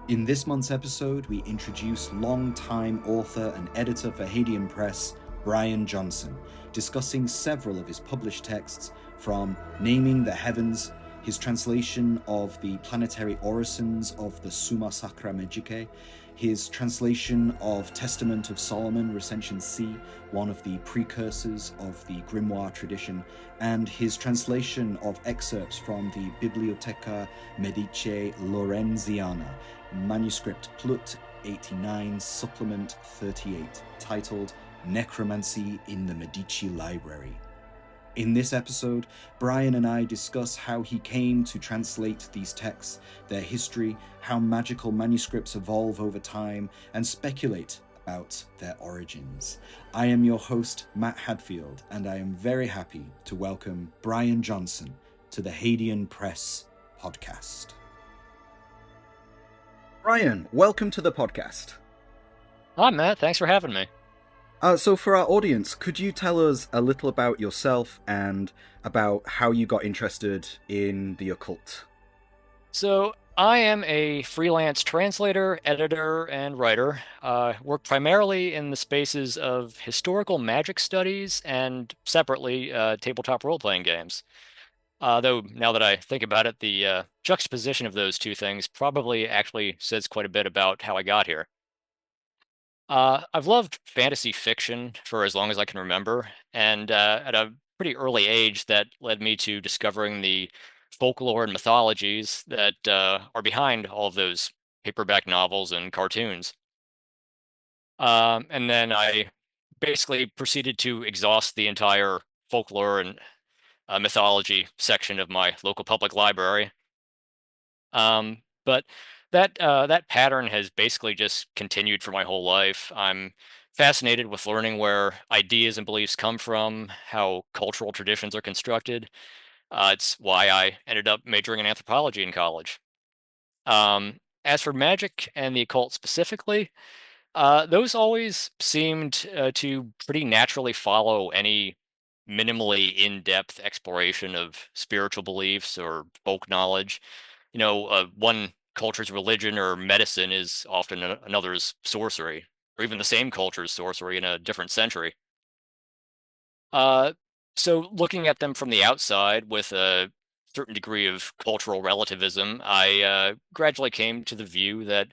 In this month's episode, we introduce long-time author and editor for Hadean Press, Brian Johnson, discussing several of his published texts from Naming the Heavens, his translation of the Planetary Orisons of the Summa Sacre Magica, his translation of Testament of Solomon Recension C, one of the precursors of the grimoire tradition, and his translation of excerpts from the Biblioteca Medicea Laurenziana, manuscript Plut 89, supplement 38, titled Necromancy in the Medici Library. In this episode, Brian and I discuss how he came to translate these texts, their history, how magical manuscripts evolve over time, and speculate about their origins. I am your host, Matt Hadfield, and I am very happy to welcome Brian Johnson to the Hadean Press podcast. Brian, welcome to the podcast. Hi, Matt. Thanks for having me. So for our audience, could you tell us a little about yourself and about how you got interested in the occult? So, I am a freelance translator, editor, and writer. Work primarily in the spaces of historical magic studies and separately tabletop role-playing games. Though now that I think about it, the juxtaposition of those two things probably actually says quite a bit about how I got here. I've loved fantasy fiction for as long as I can remember, and at a pretty early age, that led me to discovering the folklore and mythologies that are behind all of those paperback novels and cartoons. And then I basically proceeded to exhaust the entire folklore and mythology section of my local public library. But that pattern has basically just continued for my whole life. I'm fascinated with learning where ideas and beliefs come from, how cultural traditions are constructed. It's why I ended up majoring in anthropology in college. As for magic and the occult specifically, those always seemed to pretty naturally follow any minimally in-depth exploration of spiritual beliefs or folk knowledge. One culture's religion or medicine is often another's sorcery, or even the same culture's sorcery in a different century. Uh, so looking at them from the outside with a certain degree of cultural relativism, I gradually came to the view that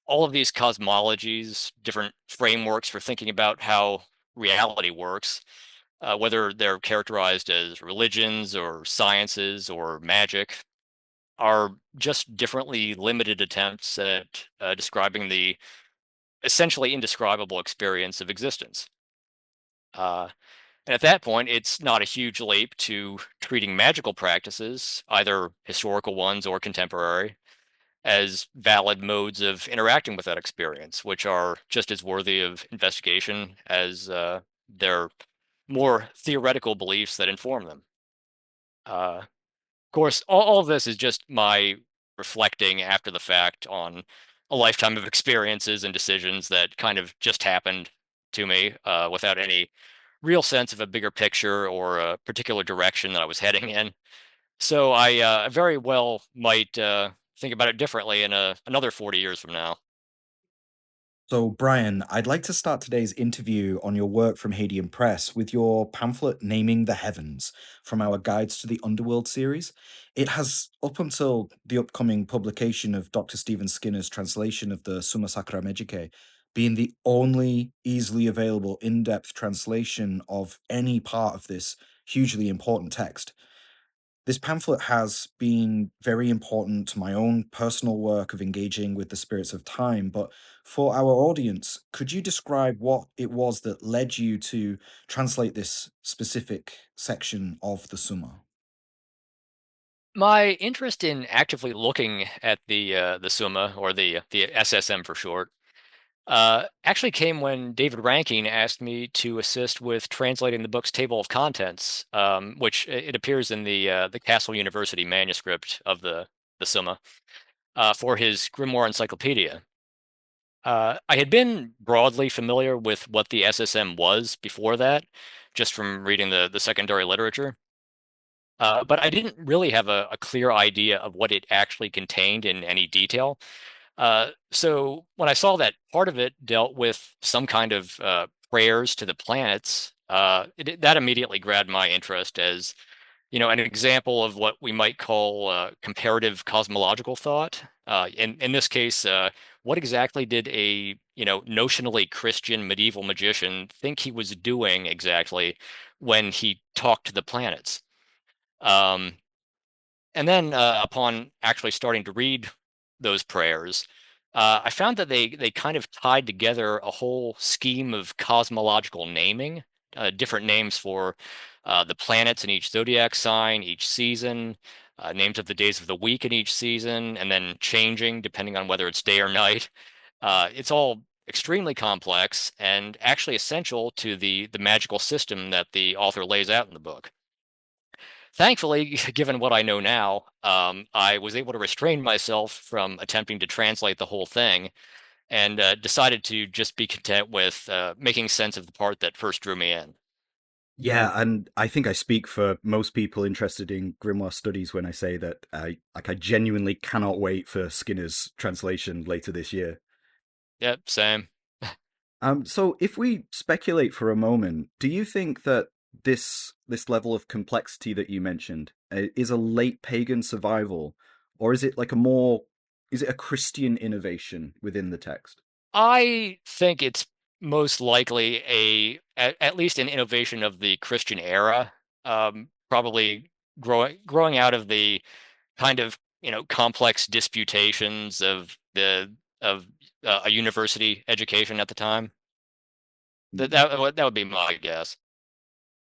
all of these cosmologies, different frameworks for thinking about how reality works, whether they're characterized as religions or sciences or magic, are just differently limited attempts at describing the essentially indescribable experience of existence. Uh, and at that point, it's not a huge leap to treating magical practices, either historical ones or contemporary, as valid modes of interacting with that experience, which are just as worthy of investigation as their more theoretical beliefs that inform them. Of course, all of this is just my reflecting after the fact on a lifetime of experiences and decisions that kind of just happened to me without any real sense of a bigger picture or a particular direction that I was heading in. So I very well might think about it differently in another 40 years from now. So, Brian, I'd like to start today's interview on your work from Hadean Press with your pamphlet Naming the Heavens from our Guides to the Underworld series. It has, up until the upcoming publication of Dr. Stephen Skinner's translation of the Summa Sacra Magica, been the only easily available in depth translation of any part of this hugely important text. This pamphlet has been very important to my own personal work of engaging with the spirits of time, but for our audience, could you describe what it was that led you to translate this specific section of the Summa? My interest in actively looking at the Summa, or the SSM for short, actually came when David Rankin asked me to assist with translating the book's table of contents, which it appears in the Castle University manuscript of the Summa, for his Grimoire Encyclopedia. I had been broadly familiar with what the SSM was before that, just from reading the secondary literature. But I didn't really have a clear idea of what it actually contained in any detail. So when I saw that part of it dealt with some kind of prayers to the planets, that immediately grabbed my interest as an example of what we might call comparative cosmological thought. In this case, what exactly did a notionally Christian medieval magician think he was doing exactly when he talked to the planets? Um, and then upon actually starting to read those prayers, I found that they kind of tied together a whole scheme of cosmological naming, different names for the planets in each zodiac sign, each season, names of the days of the week in each season, and then changing depending on whether it's day or night. It's all extremely complex and actually essential to the magical system that the author lays out in the book. Thankfully, given what I know now, I was able to restrain myself from attempting to translate the whole thing and decided to just be content with making sense of the part that first drew me in. Yeah, and I think I speak for most people interested in grimoire studies when I say that I genuinely cannot wait for Skinner's translation later this year. Yep, same. So if we speculate for a moment, do you think that this level of complexity that you mentioned is a late pagan survival, or is it like is it a Christian innovation within the text? I think it's most likely at least an innovation of the Christian era, probably growing out of the kind of complex disputations of a university education at the time. That would be my guess.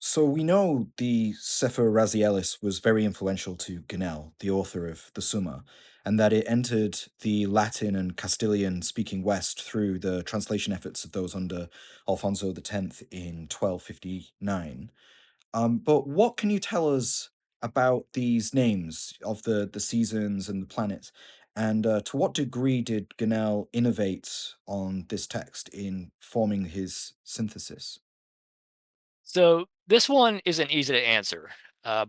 So we know the Sefer Razielus was very influential to Gunnell, the author of the Summa, and that it entered the Latin and Castilian speaking West through the translation efforts of those under Alfonso X in 1259. But what can you tell us about these names of the seasons and the planets? And to what degree did Gunnell innovate on this text in forming his synthesis? So this one isn't easy to answer,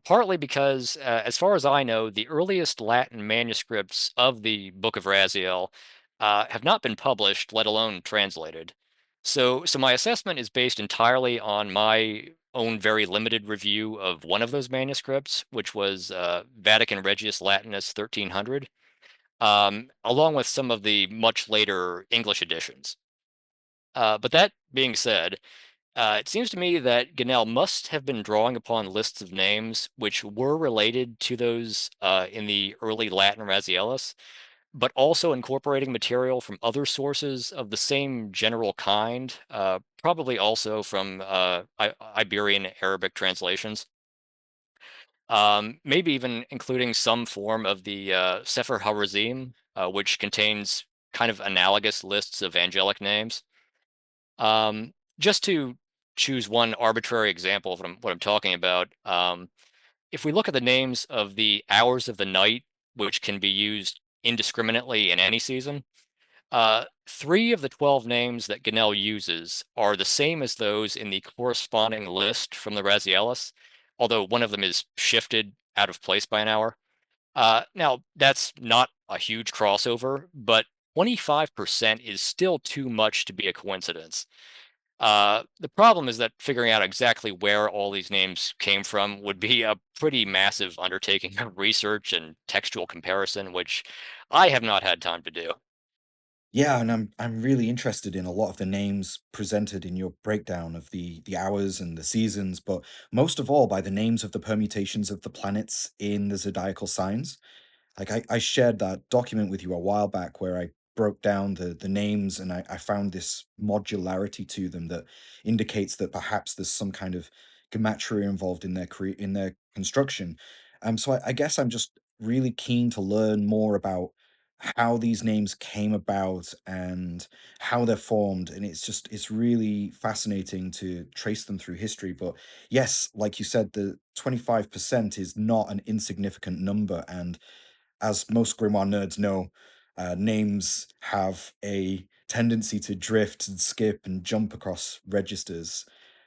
partly because, as far as I know, the earliest Latin manuscripts of the Book of Raziel have not been published, let alone translated. So my assessment is based entirely on my own very limited review of one of those manuscripts, which was Vatican Regius Latinus 1300, along with some of the much later English editions. But that being said, it seems to me that Gunnell must have been drawing upon lists of names which were related to those in the early Latin Raziellus, but also incorporating material from other sources of the same general kind, probably also from Iberian Arabic translations. Maybe even including some form of the Sefer HaRazim, which contains kind of analogous lists of angelic names. Just to choose one arbitrary example of what I'm talking about, if we look at the names of the hours of the night, which can be used indiscriminately in any season, three of the 12 names that Gunnell uses are the same as those in the corresponding list from the Raziellus, although one of them is shifted out of place by an hour. Now, that's not a huge crossover, but 25% is still too much to be a coincidence. The problem is that figuring out exactly where all these names came from would be a pretty massive undertaking of research and textual comparison, which I have not had time to do. Yeah, and I'm really interested in a lot of the names presented in your breakdown of the hours and the seasons, but most of all by the names of the permutations of the planets in the zodiacal signs. Like I shared that document with you a while back where I broke down the names and I found this modularity to them that indicates that perhaps there's some kind of gematria involved in in their construction. So I guess I'm just really keen to learn more about how these names came about and how they're formed, and it's really fascinating to trace them through history. But yes, like you said, the 25% is not an insignificant number, and as most grimoire nerds know, names have a tendency to drift and skip and jump across registers.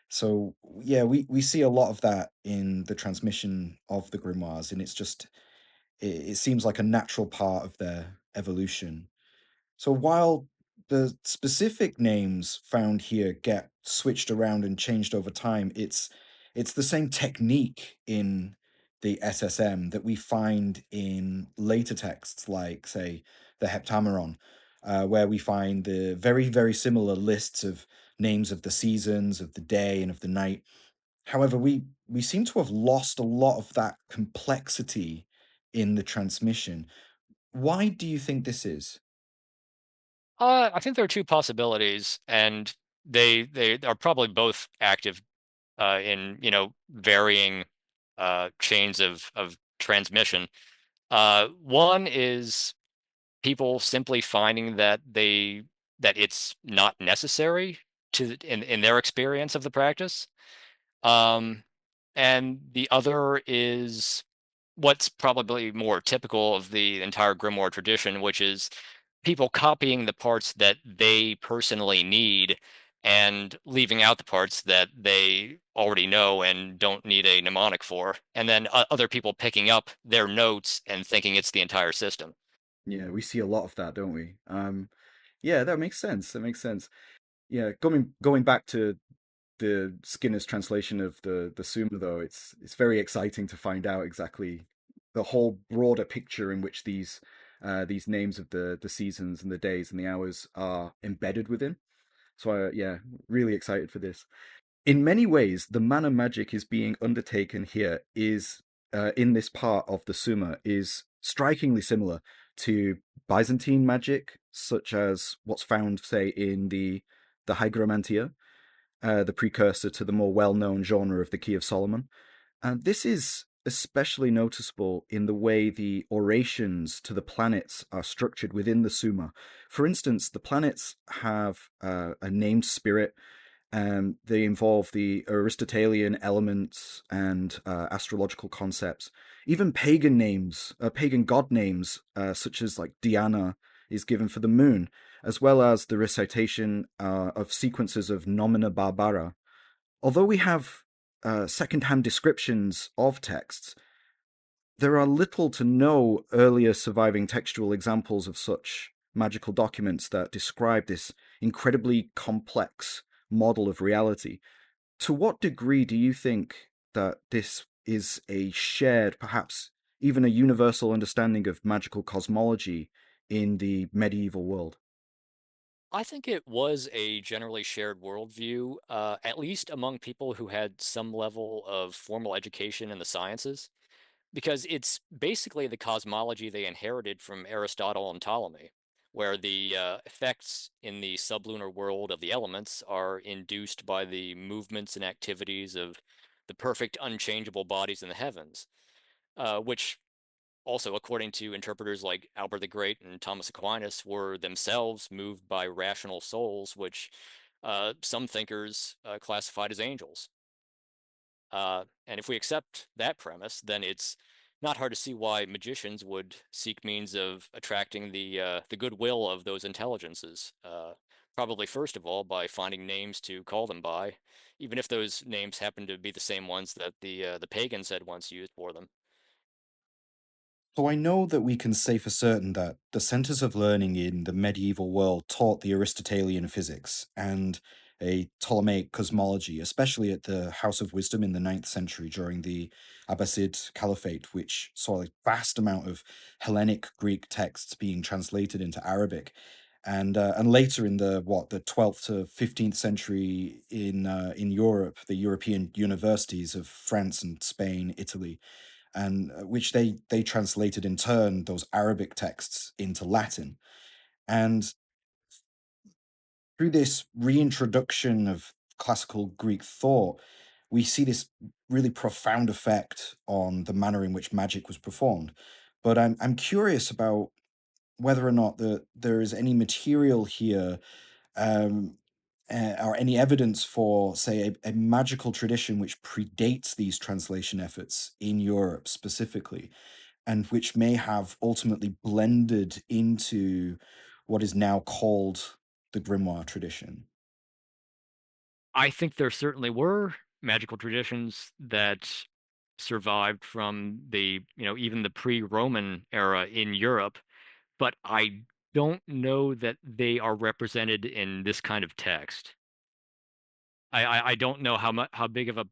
So yeah, we see a lot of that in the transmission of the grimoires, and it seems like a natural part of their evolution. So while the specific names found here get switched around and changed over time, it's the same technique in the SSM that we find in later texts, like say the Heptameron, where we find the very similar lists of names of the seasons, of the day, and of the night. However, we seem to have lost a lot of that complexity in the transmission. Why do you think this is? I think there are two possibilities, and they are probably both active in varying chains of transmission. One is people simply finding that it's not necessary in their experience of the practice. Um, and the other is what's probably more typical of the entire grimoire tradition, which is people copying the parts that they personally need and leaving out the parts that they already know and don't need a mnemonic for, and then other people picking up their notes and thinking it's the entire system. Yeah, we see a lot of that, don't we? Yeah, that makes sense. That makes sense. Yeah, going back to the Skinner's translation of the Summa, though, it's very exciting to find out exactly the whole broader picture in which these names of the seasons and the days and the hours are embedded within. So yeah, really excited for this. In many ways, the manner magic is being undertaken here is in this part of the Summa is strikingly similar to Byzantine magic, such as what's found, say, in the Hygromantia, the precursor to the more well-known genre of the Key of Solomon. And this is especially noticeable in the way the orations to the planets are structured within the Summa. For instance, the planets have a named spirit. They involve the Aristotelian elements and astrological concepts. Even pagan names, pagan god names, such as like Diana, is given for the moon, as well as the recitation of sequences of nomina barbara. Although we have second-hand descriptions of texts, there are little to no earlier surviving textual examples of such magical documents that describe this incredibly complex model of reality. To what degree do you think that this is a shared, perhaps even a universal understanding of magical cosmology in the medieval world? I think it was a generally shared worldview, at least among people who had some level of formal education in the sciences, because it's basically the cosmology they inherited from Aristotle and Ptolemy, where the effects in the sublunar world of the elements are induced by the movements and activities of the perfect, unchangeable bodies in the heavens, which also, according to interpreters like Albert the Great and Thomas Aquinas, were themselves moved by rational souls, which some thinkers classified as angels. And if we accept that premise, then it's not hard to see why magicians would seek means of attracting the goodwill of those intelligences. Probably first of all by finding names to call them by, even if those names happen to be the same ones that the pagans had once used for them. So I know that we can say for certain that the centers of learning in the medieval world taught the Aristotelian physics and a Ptolemaic cosmology, especially at the House of Wisdom in the ninth century during the Abbasid Caliphate, which saw a vast amount of Hellenic Greek texts being translated into Arabic. And later in the 12th to 15th century in Europe, the European universities of France and Spain, Italy, and which they translated in turn those Arabic texts into Latin. And through this reintroduction of classical Greek thought, we see this really profound effect on the manner in which magic was performed. But I'm curious about whether or not there is any material here, um, or any evidence for, say, a magical tradition which predates these translation efforts in Europe specifically, and which may have ultimately blended into what is now called the grimoire tradition. I think there certainly were magical traditions that survived from even the pre-Roman era in Europe, but I don't know that they are represented in this kind of text. I don't know how big of a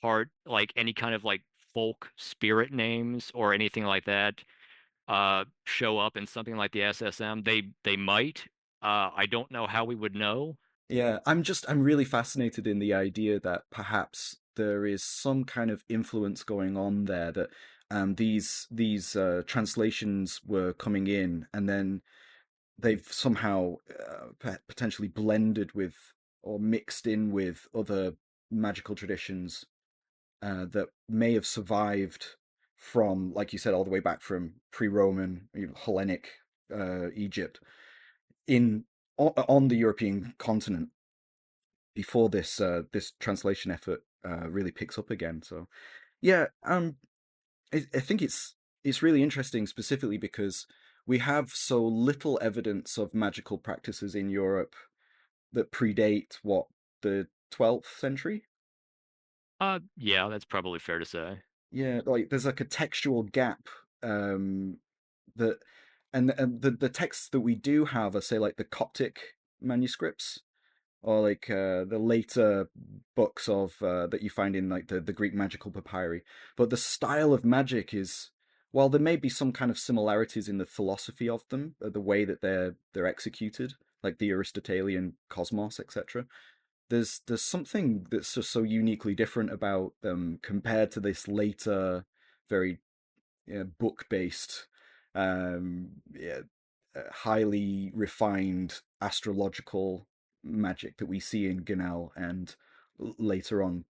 part like any kind of like folk spirit names or anything like that show up in something like the SSM. They might. I don't know how we would know. Yeah, I'm really fascinated in the idea that perhaps there is some kind of influence going on there that these translations were coming in and then they've somehow potentially blended with or mixed in with other magical traditions that may have survived from, like you said, all the way back from pre-Roman, Hellenic Egypt in on the European continent before this translation effort really picks up again. So yeah, I think it's really interesting specifically because we have so little evidence of magical practices in Europe that predate what, the 12th century. Yeah, that's probably fair to say. Yeah, like there's like a textual gap um that and the texts that we do have are, say, like the Coptic manuscripts or like the later books of that you find in like the Greek magical papyri. But the style of magic is, while there may be some kind of similarities in the philosophy of them, the way that they're executed, like the Aristotelian cosmos, etc. There's something that's just so uniquely different about them compared to this later, very book based, yeah, highly refined astrological magic that we see in Ganel and later on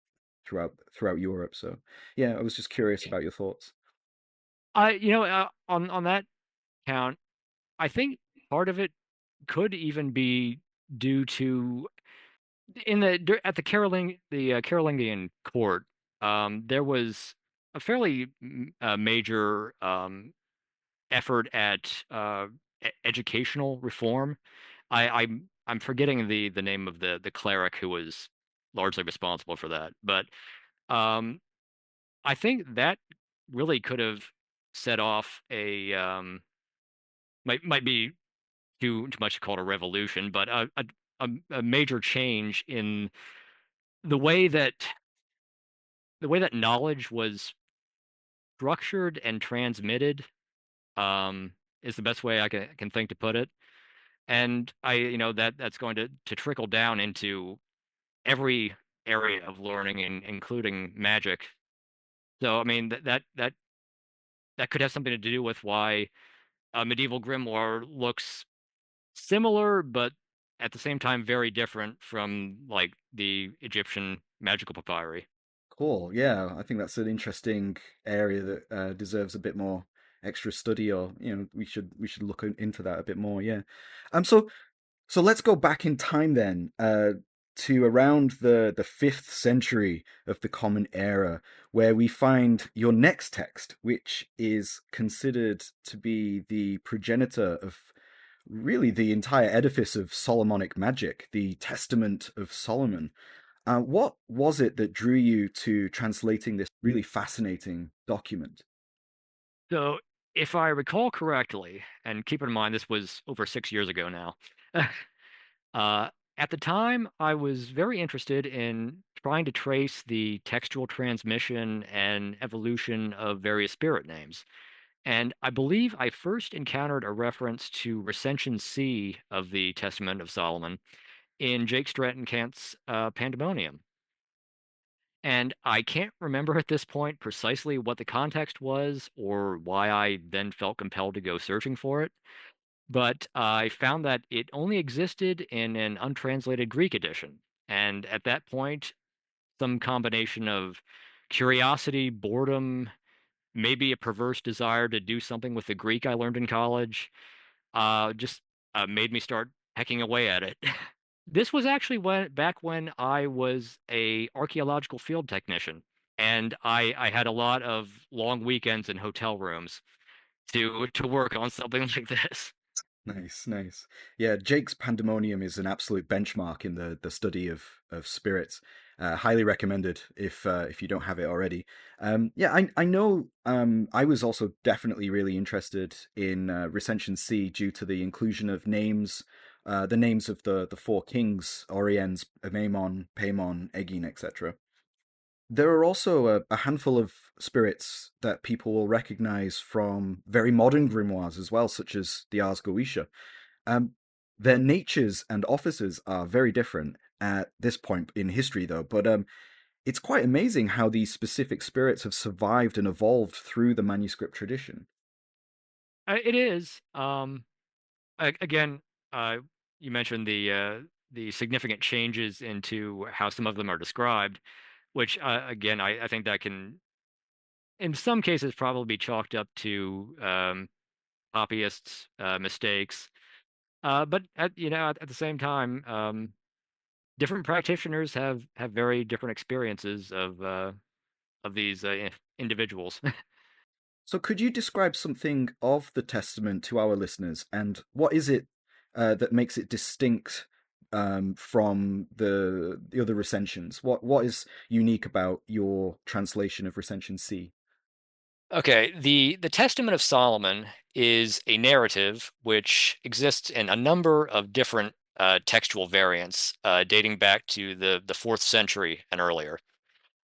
throughout Europe. So yeah, I was just curious about your thoughts. On that count, I think part of it could even be due to at the Carolingian court, there was a fairly major effort at educational reform. I'm forgetting the name of the cleric who was largely responsible for that, but um, I think that really could have set off a might be too much to call it a revolution, but a major change in the way that the way that knowledge was structured and transmitted um, is the best way I can think to put it. And that's going to trickle down into every area of learning, including magic. So I mean that could have something to do with why a medieval grimoire looks similar, but at the same time very different from like the Egyptian magical papyri. Cool. Yeah, I think that's an interesting area that deserves a bit more extra study, or we should look into that a bit more. Yeah. So let's go back in time then, to around the 5th century of the Common Era, where we find your next text, which is considered to be the progenitor of really the entire edifice of Solomonic magic, the Testament of Solomon. What was it that drew you to translating this really fascinating document? So if I recall correctly, and keep in mind this was over 6 years ago now, uh, at the time I was very interested in trying to trace the textual transmission and evolution of various spirit names. And I believe I first encountered a reference to Recension C of the Testament of Solomon in Jake Stratton-Kent's Pandemonium. And I can't remember at this point precisely what the context was or why I then felt compelled to go searching for it. But I found that it only existed in an untranslated Greek edition. And at that point, some combination of curiosity, boredom, maybe a perverse desire to do something with the Greek I learned in college, just made me start hacking away at it. This was actually back when I was a archaeological field technician, and I had a lot of long weekends in hotel rooms to work on something like this. Nice, nice. Yeah, Jake's Pandemonium is an absolute benchmark in the study of spirits. Highly recommended if you don't have it already. Yeah, I know. I was also definitely really interested in Recension C due to the inclusion of names, the names of the four kings: Oriens, Memon, Paimon, Egin, etc. There are also a handful of spirits that people will recognize from very modern grimoires as well, such as the Ars Goetia. Um, their natures and offices are very different at this point in history, though. But it's quite amazing how these specific spirits have survived and evolved through the manuscript tradition. It is. Again, uh, you mentioned the significant changes into how some of them are described, which again, I think that can, in some cases, probably be chalked up to copyists' mistakes. But at the same time, different practitioners have very different experiences of these individuals. So, could you describe something of the Testament to our listeners, and what is it that makes it distinct from the other recensions? What is unique about your translation of Recension C? Okay, the Testament of Solomon is a narrative which exists in a number of different textual variants, dating back to the fourth century and earlier.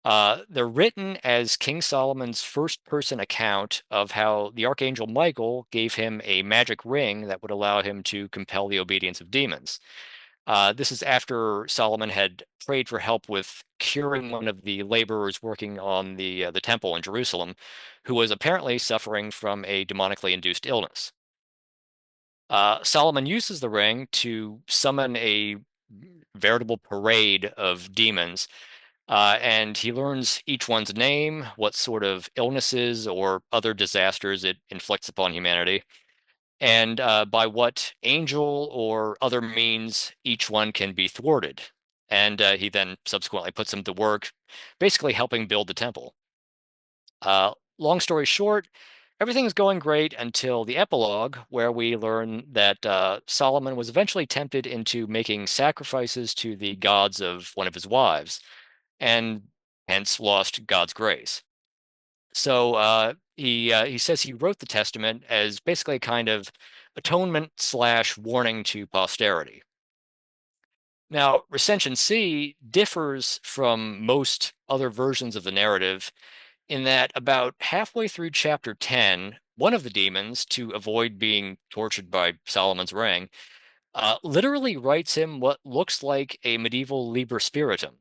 They're written as King Solomon's first person account of how the Archangel Michael gave him a magic ring that would allow him to compel the obedience of demons. This is after Solomon had prayed for help with curing one of the laborers working on the temple in Jerusalem, who was apparently suffering from a demonically induced illness. Solomon uses the ring to summon a veritable parade of demons, and he learns each one's name, what sort of illnesses or other disasters it inflicts upon humanity, and by what angel or other means each one can be thwarted. And he then subsequently puts them to work, basically helping build the temple. Long story short, everything's going great until the epilogue, where we learn that Solomon was eventually tempted into making sacrifices to the gods of one of his wives, and hence lost God's grace. So he says he wrote the Testament as basically a kind of atonement slash warning to posterity. Now, Recension C differs from most other versions of the narrative in that about halfway through chapter 10, one of the demons, to avoid being tortured by Solomon's ring, literally writes him what looks like a medieval Liber Spiritum.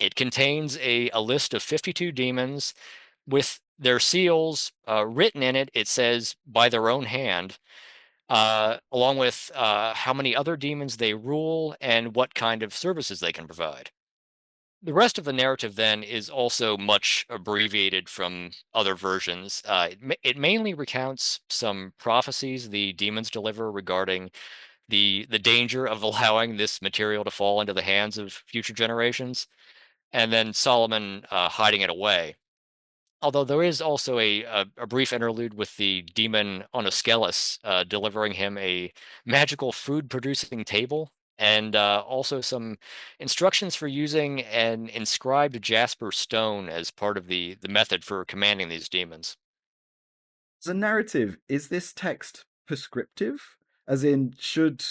It contains a list of 52 demons with their seals written in it. It says by their own hand, along with how many other demons they rule and what kind of services they can provide. The rest of the narrative then is also much abbreviated from other versions. It mainly recounts some prophecies the demons deliver regarding the danger of allowing this material to fall into the hands of future generations, and then Solomon hiding it away. Although there is also a brief interlude with the demon Onoscelis delivering him a magical food producing table, and also some instructions for using an inscribed jasper stone as part of the method for commanding these demons. As a narrative, is this text prescriptive? As in, should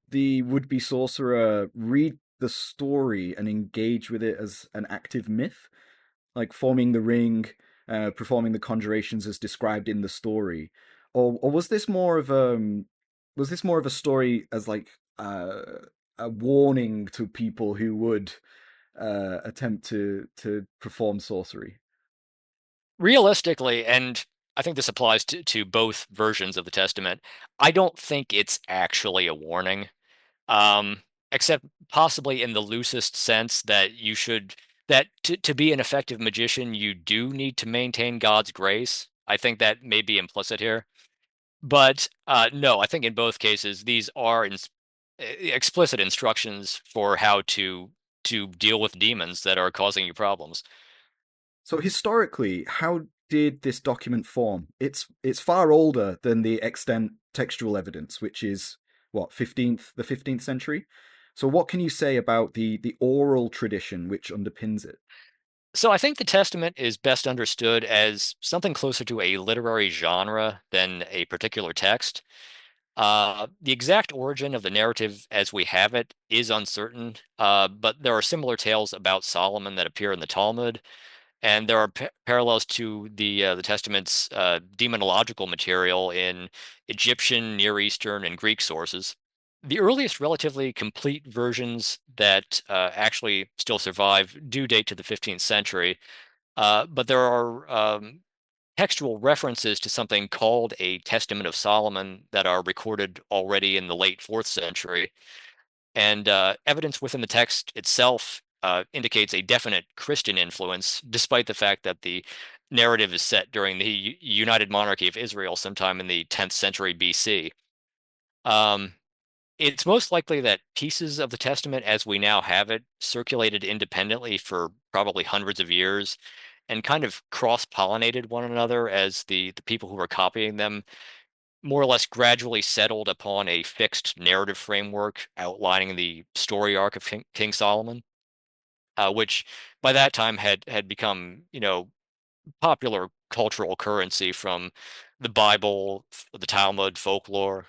the would-be sorcerer read the story and engage with it as an active myth, like forming the ring, performing the conjurations as described in the story, or was this more of a story as like a warning to people who would attempt to perform sorcery? Realistically, and I think this applies to both versions of the Testament, I don't think it's actually a warning. um, except possibly in the loosest sense that to be an effective magician, you do need to maintain God's grace. I think that may be implicit here. But no, I think in both cases, these are explicit instructions for how to deal with demons that are causing you problems. So historically, how did this document form? It's far older than the extant textual evidence, which is what 15th century. So, what can you say about the oral tradition which underpins it? So I think the Testament is best understood as something closer to a literary genre than a particular text. The exact origin of the narrative as we have it is uncertain, but there are similar tales about Solomon that appear in the Talmud, and there are parallels to the Testament's demonological material in Egyptian, Near Eastern, and Greek sources. The earliest relatively complete versions that actually still survive do date to the 15th century, but there are textual references to something called a Testament of Solomon that are recorded already in the late 4th century. And evidence within the text itself indicates a definite Christian influence, despite the fact that the narrative is set during the United Monarchy of Israel sometime in the 10th century BC. Um, it's most likely that pieces of the Testament as we now have it circulated independently for probably hundreds of years and kind of cross-pollinated one another as the people who were copying them more or less gradually settled upon a fixed narrative framework outlining the story arc of King Solomon, which by that time had become, popular cultural currency from the Bible, the Talmud, folklore.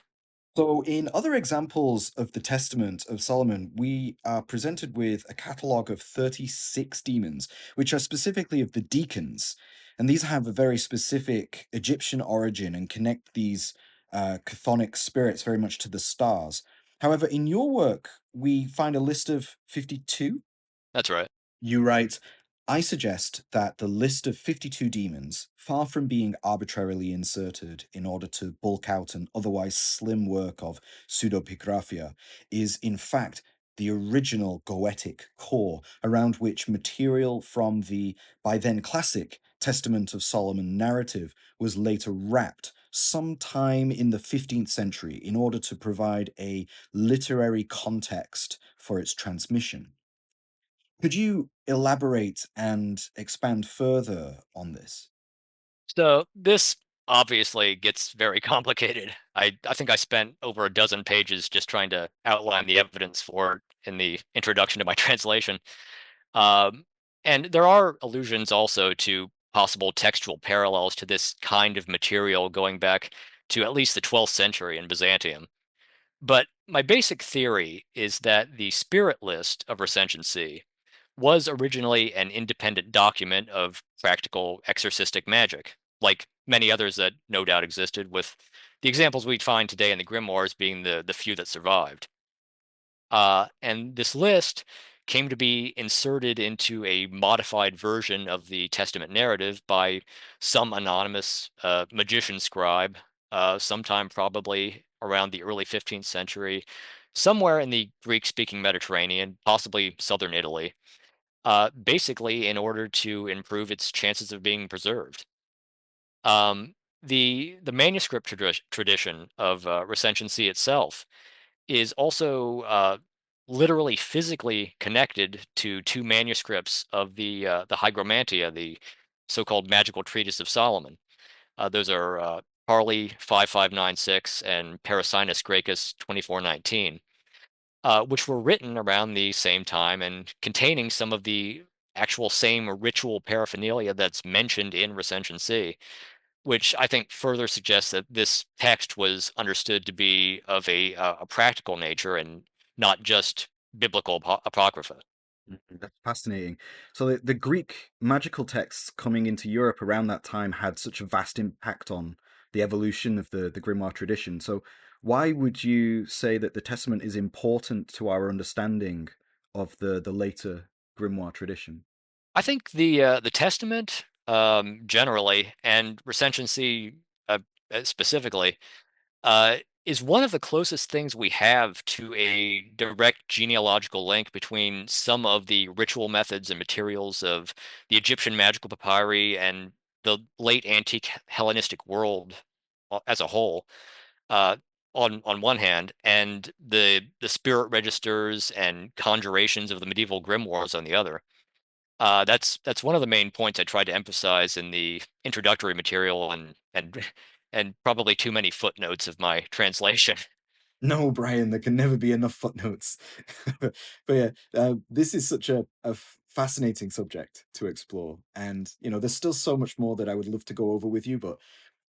So, in other examples of the Testament of Solomon, we are presented with a catalogue of 36 demons, which are specifically of the deacons. And these have a very specific Egyptian origin and connect these chthonic spirits very much to the stars. However, in your work, we find a list of 52. That's right. You write, I suggest that the list of 52 demons, far from being arbitrarily inserted in order to bulk out an otherwise slim work of pseudepigraphia, is in fact the original goetic core around which material from the by then classic Testament of Solomon narrative was later wrapped sometime in the 15th century in order to provide a literary context for its transmission. Could you elaborate and expand further on this? So this obviously gets very complicated. I think I spent over a dozen pages just trying to outline the evidence for it in the introduction to my translation. Um, and there are allusions also to possible textual parallels to this kind of material going back to at least the 12th century in Byzantium. But my basic theory is that the spirit list of Recension C was originally an independent document of practical exorcistic magic, like many others that no doubt existed, with the examples we find today in the grimoires being the few that survived. And this list came to be inserted into a modified version of the Testament narrative by some anonymous magician scribe, sometime probably around the early 15th century, somewhere in the Greek speaking Mediterranean, possibly southern Italy, basically in order to improve its chances of being preserved. Um, the manuscript tradition of Recension C itself is also literally physically connected to two manuscripts of the Hygromantia, the so-called magical treatise of Solomon. Those are Parley 5596 and Parasinus Graecus 2419, which were written around the same time and containing some of the actual same ritual paraphernalia that's mentioned in Recension C, which I think further suggests that this text was understood to be of a practical nature and not just biblical apocrypha. That's fascinating. So the Greek magical texts coming into Europe around that time had such a vast impact on the evolution of the grimoire tradition. So why would you say that the Testament is important to our understanding of the later grimoire tradition? I think the Testament generally and Recension specifically uh, is one of the closest things we have to a direct genealogical link between some of the ritual methods and materials of the Egyptian magical papyri and the late antique Hellenistic world as a whole. Uh, on one hand, and the spirit registers and conjurations of the medieval grimoires on the other. That's one of the main points I tried to emphasize in the introductory material and and probably too many footnotes of my translation. No, Brian, there can never be enough footnotes. But yeah, this is such a fascinating subject to explore. And, there's still so much more that I would love to go over with you. But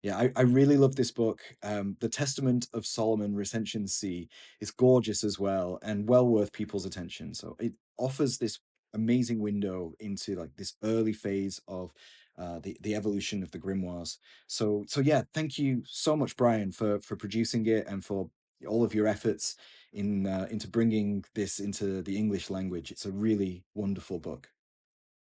yeah, I really love this book. The Testament of Solomon Recension C is gorgeous as well and well worth people's attention. So it offers this amazing window into like this early phase of the evolution of the grimoires. So yeah, thank you so much, Brian, for producing it and for all of your efforts into bringing this into the English language. It's a really wonderful book.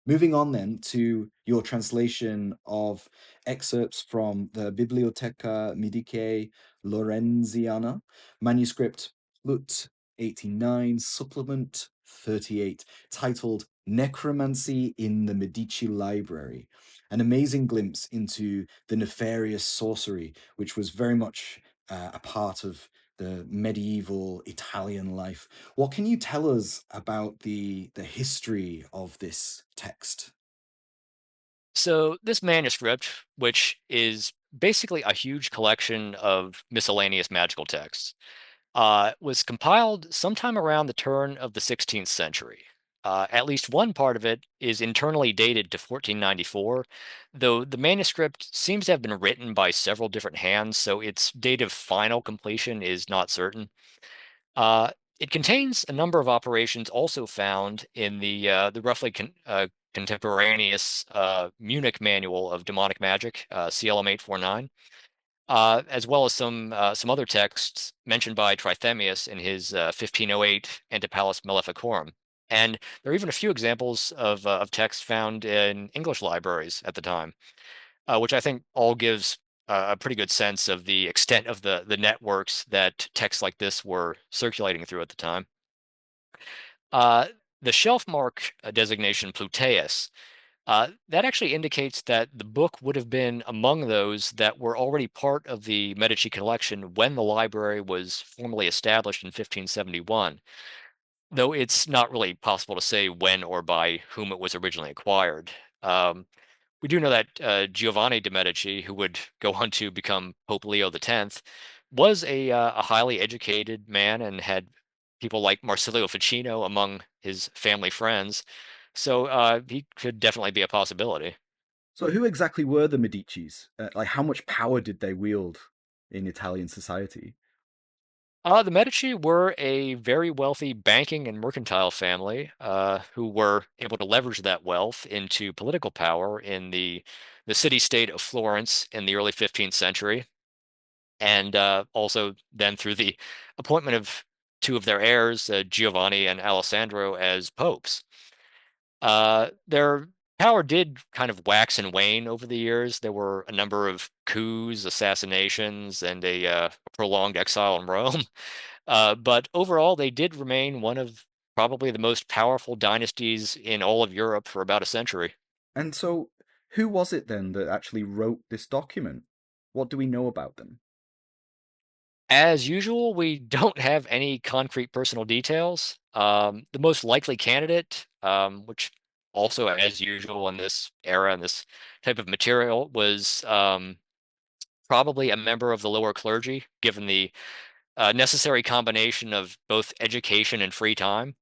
Moving on then to your translation of excerpts from the Biblioteca Medicea Laurenziana, manuscript Plut 89, supplement 38, titled Necromancy in the Medici Library, an amazing glimpse into the nefarious sorcery, which was very much a part of the medieval Italian life. What can you tell us about the history of this text? So, this manuscript, which is basically a huge collection of miscellaneous magical texts, was compiled sometime around the turn of the 16th century. At least one part of it is internally dated to 1494, though the manuscript seems to have been written by several different hands, so its date of final completion is not certain. Uh, it contains a number of operations also found in the roughly contemporaneous Munich Manual of Demonic Magic, CLM 849, as well as some other texts mentioned by Trithemius in his 1508 Antipalus Maleficorum. And there are even a few examples of texts found in English libraries at the time, which I think all gives a pretty good sense of the extent of the networks that texts like this were circulating through at the time. Uh, the shelf mark designation Pluteus, that actually indicates that the book would have been among those that were already part of the Medici collection when the library was formally established in 1571, though it's not really possible to say when or by whom it was originally acquired. Um, we do know that Giovanni de' Medici, who would go on to become Pope Leo X, was a highly educated man and had people like Marsilio Ficino among his family friends. So he could definitely be a possibility. So, who exactly were the Medicis? Like, how much power did they wield in Italian society? The Medici were a very wealthy banking and mercantile family who were able to leverage that wealth into political power in the city-state of Florence in the early 15th century, and also then through the appointment of two of their heirs, Giovanni and Alessandro, as popes. Their power did kind of wax and wane over the years. There were a number of coups, assassinations, and a prolonged exile in Rome. But overall, they did remain one of probably the most powerful dynasties in all of Europe for about a century. And so, who was it then that actually wrote this document? What do we know about them? As usual, we don't have any concrete personal details. The most likely candidate, which also, as usual in this era and this type of material, was probably a member of the lower clergy, given the necessary combination of both education and free time.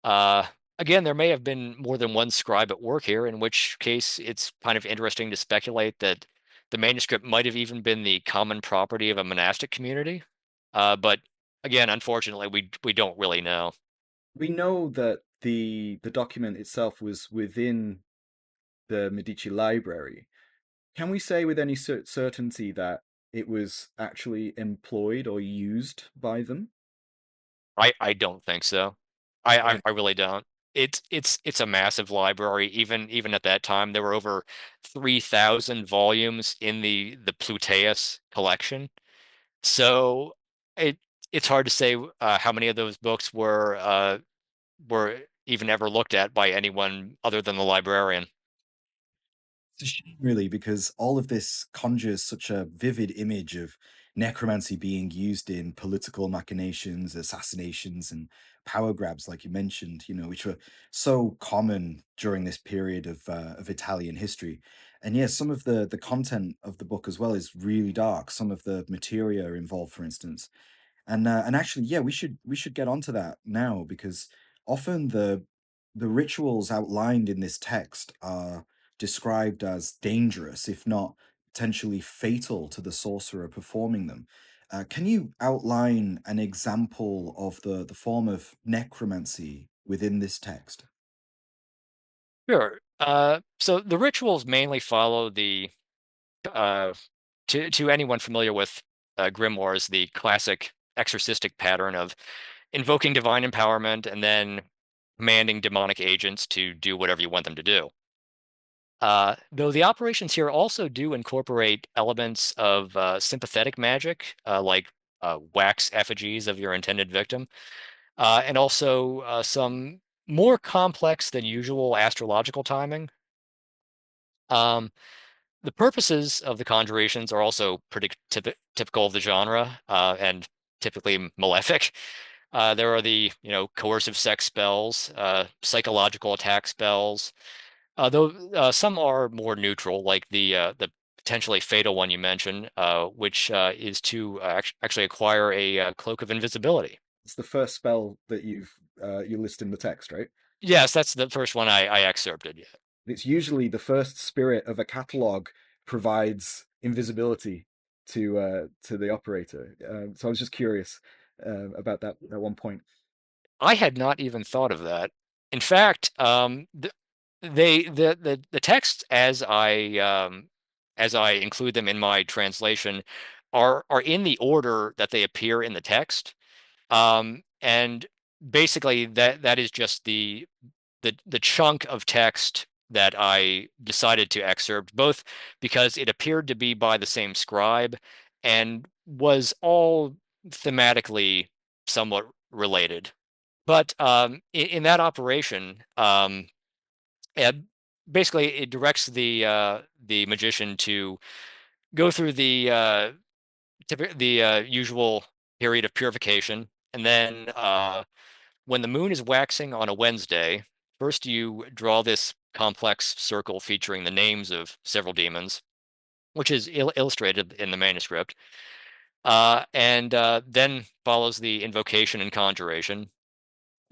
Uh, Again, there may have been more than one scribe at work here, in which case it's kind of interesting to speculate that the manuscript might have even been the common property of a monastic community. But again, unfortunately, we don't really know. We know that the document itself was within the Medici Library. Can we say with any certainty that it was actually employed or used by them? I don't think so. I Right. I really don't. It's a massive library. Even at that time, there were over 3,000 volumes in the Pluteus collection. So it it's hard to say how many of those books were even ever looked at by anyone other than the librarian. It's a shame, really, because all of this conjures such a vivid image of necromancy being used in political machinations, assassinations, and power grabs, like you mentioned, which were so common during this period of Italian history. And yes, some of the content of the book as well is really dark. Some of the materia involved, for instance. And actually, yeah, we should get onto that now because often the rituals outlined in this text are described as dangerous, if not potentially fatal to the sorcerer performing them. Can you outline an example of the form of necromancy within this text? Sure. So the rituals mainly follow the uh, to anyone familiar with grimoires, the classic exorcistic pattern of invoking divine empowerment and then commanding demonic agents to do whatever you want them to do. Though the operations here also do incorporate elements of sympathetic magic, like wax effigies of your intended victim, and also some more complex than usual astrological timing. Um, the purposes of the conjurations are also pretty typical of the genre and typically malefic. There are the, coercive sex spells, psychological attack spells, though some are more neutral, like the potentially fatal one you mentioned, which is to actually acquire a cloak of invisibility. It's the first spell that you list in the text, right? Yes, that's the first one I excerpted. Yeah. It's usually the first spirit of a catalog provides invisibility to the operator. So I was just curious about that at one point. I had not even thought of that. In fact, the texts as I include them in my translation are in the order that they appear in the text. And basically that is just the chunk of text that I decided to excerpt, both because it appeared to be by the same scribe and was all thematically somewhat related. But in that operation, uh, basically it directs the magician to go through the usual period of purification, and then when the moon is waxing on a Wednesday, first you draw this complex circle featuring the names of several demons, which is illustrated in the manuscript, and then follows the invocation and conjuration.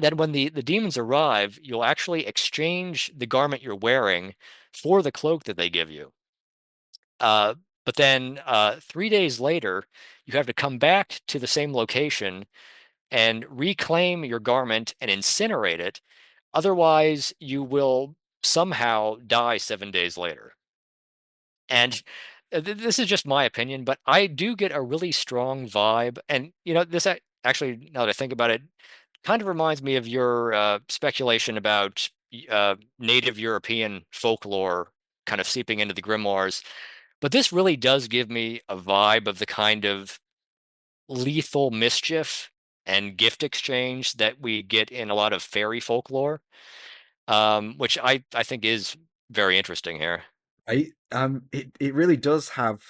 Then, when the demons arrive, you'll actually exchange the garment you're wearing for the cloak that they give you. Uh, but then 3 days later, you have to come back to the same location and reclaim your garment and incinerate it. Otherwise, you will somehow die 7 days later. And this is just my opinion, but I do get a really strong vibe. And, this actually, now that I think about it, kind of reminds me of your speculation about native European folklore kind of seeping into the grimoires. But this really does give me a vibe of the kind of lethal mischief and gift exchange that we get in a lot of fairy folklore, which I think is very interesting here. It really does have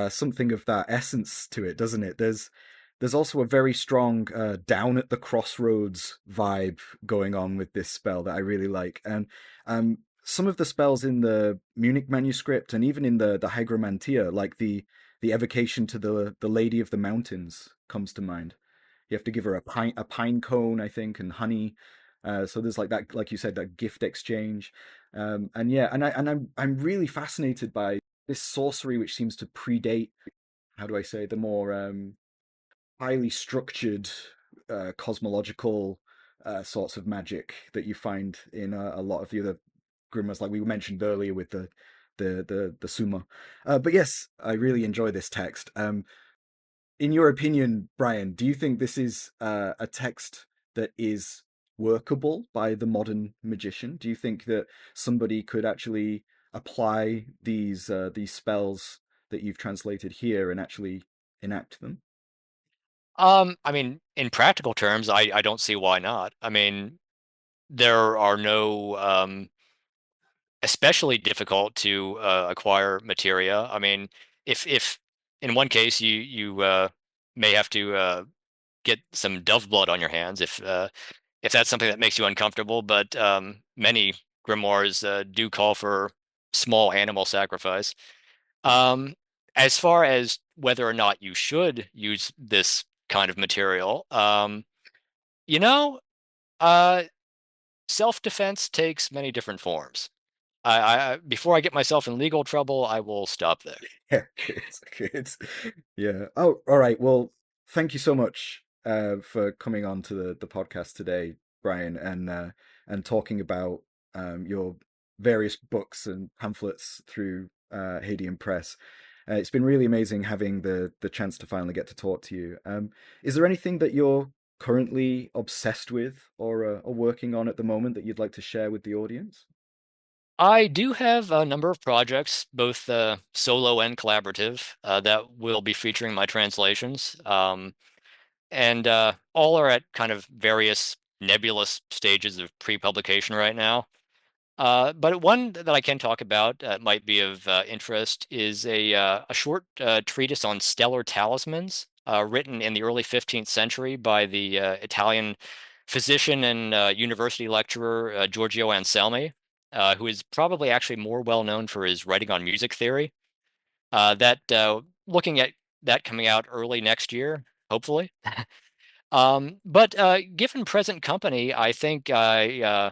something of that essence to it, doesn't it? There's also a very strong down at the crossroads vibe going on with this spell that I really like. And some of the spells in the Munich manuscript and even in the Hygromantia, like the evocation to the Lady of the Mountains comes to mind. You have to give her a pine cone, I think, and honey. So there's like that, like you said, that gift exchange. And yeah, I'm really fascinated by this sorcery, which seems to predate, how do I say, the more highly structured cosmological sorts of magic that you find in a lot of the other grimoires, like we mentioned earlier with the Summa. But yes, I really enjoy this text. In your opinion, Brian, do you think this is a text that is workable by the modern magician? Do you think that somebody could actually apply these spells that you've translated here and actually enact them? I mean, in practical terms, I don't see why not. I mean, there are no especially difficult to acquire materia. I mean, if in one case you may have to get some dove blood on your hands if that's something that makes you uncomfortable, but many grimoires do call for small animal sacrifice. Um, as far as whether or not you should use this kind of material. You know, uh, self-defense takes many different forms. Before I get myself in legal trouble, I will stop there. Yeah, good, good. Yeah. Oh, all right. Well, thank you so much for coming on to the podcast today, Brian, and talking about your various books and pamphlets through Hadean Press. It's been really amazing having the chance to finally get to talk to you. Is there anything that you're currently obsessed with or working on at the moment that you'd like to share with the audience? I do have a number of projects, both solo and collaborative, that will be featuring my translations. And all are at kind of various nebulous stages of pre-publication right now. But one that I can talk about might be of interest is a short treatise on stellar talismans, written in the early 15th century by the Italian physician and university lecturer Giorgio Anselmi, who is probably actually more well known for his writing on music theory. That looking at that coming out early next year, hopefully. But given present company, I think I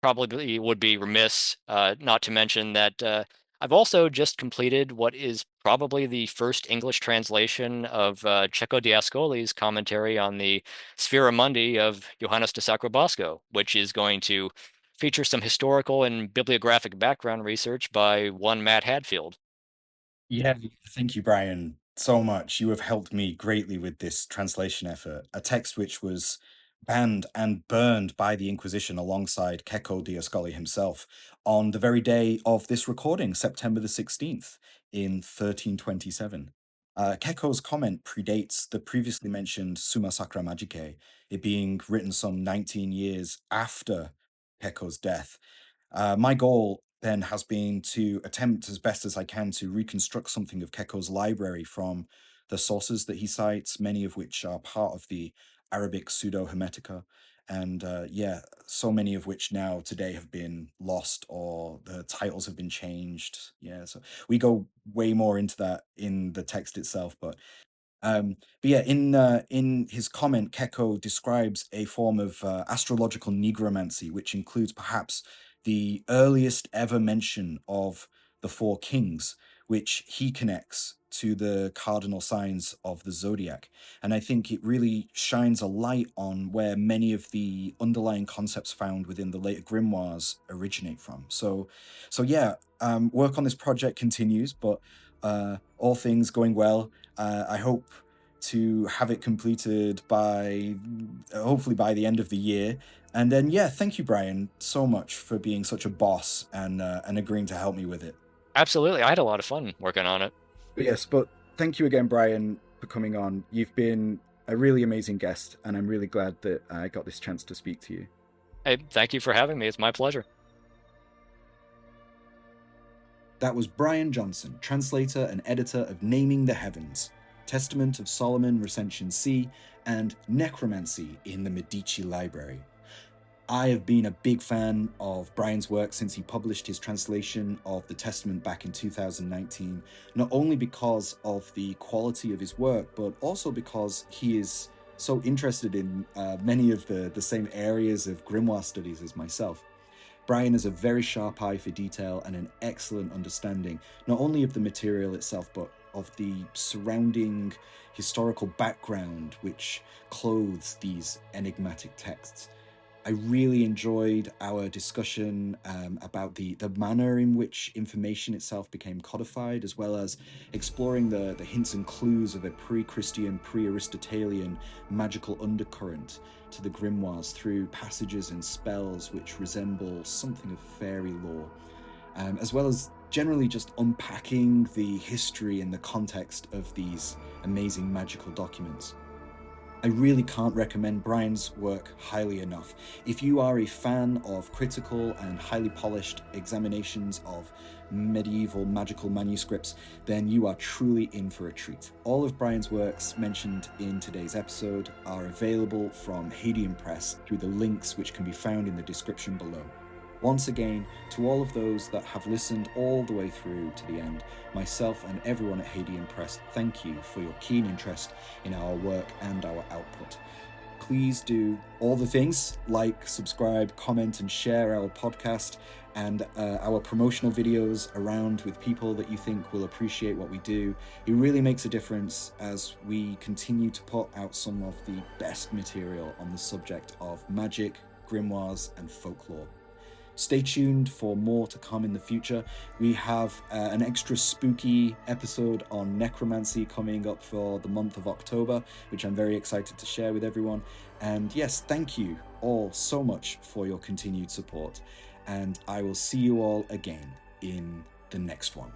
probably would be remiss not to mention that I've also just completed what is probably the first English translation of Cecco d'Ascoli's commentary on the Sphere Mundi of Johannes de Sacrobosco, which is going to feature some historical and bibliographic background research by one Matt Hadfield. Yeah, thank you, Brian, so much. You have helped me greatly with this translation effort, a text which was banned and burned by the Inquisition alongside Cecco d'Ascoli himself on the very day of this recording, September the 16th in 1327. Cecco's comment predates the previously mentioned Summa Sacre Magica, it being written some 19 years after Cecco's death. My goal then has been to attempt as best as I can to reconstruct something of Cecco's library from the sources that he cites, many of which are part of the Arabic Pseudo Hermetica. And yeah, so many of which now today have been lost or the titles have been changed. Yeah, so we go way more into that in the text itself, but yeah, in his comment, Keko describes a form of astrological necromancy, which includes perhaps the earliest ever mention of the four kings, which he connects to the cardinal signs of the zodiac. And I think it really shines a light on where many of the underlying concepts found within the later grimoires originate from. So yeah, work on this project continues, but all things going well. I hope to have it completed by hopefully by the end of the year. And then yeah, thank you, Brian, so much for being such a boss and agreeing to help me with it. Absolutely, I had a lot of fun working on it. But yes, but thank you again, Brian, for coming on. You've been a really amazing guest, and I'm really glad that I got this chance to speak to you. Hey, thank you for having me. It's my pleasure. That was Brian Johnson, translator and editor of Naming the Heavens, Testament of Solomon Recension C, and Necromancy in the Medici Library. I have been a big fan of Brian's work since he published his translation of the Testament back in 2019, not only because of the quality of his work, but also because he is so interested in many of the same areas of grimoire studies as myself. Brian has a very sharp eye for detail and an excellent understanding, not only of the material itself, but of the surrounding historical background which clothes these enigmatic texts. I really enjoyed our discussion about the manner in which information itself became codified, as well as exploring the hints and clues of a pre-Christian, pre-Aristotelian magical undercurrent to the grimoires through passages and spells which resemble something of fairy lore, as well as generally just unpacking the history and the context of these amazing magical documents. I really can't recommend Brian's work highly enough. If you are a fan of critical and highly polished examinations of medieval magical manuscripts, then you are truly in for a treat. All of Brian's works mentioned in today's episode are available from Hadean Press through the links which can be found in the description below. Once again, to all of those that have listened all the way through to the end, myself and everyone at Hadean Press, thank you for your keen interest in our work and our output. Please do all the things like subscribe, comment, and share our podcast and our promotional videos around with people that you think will appreciate what we do. It really makes a difference as we continue to put out some of the best material on the subject of magic, grimoires, and folklore. Stay tuned for more to come in the future. We have an extra spooky episode on necromancy coming up for the month of October, which I'm very excited to share with everyone. And yes, thank you all so much for your continued support. And I will see you all again in the next one.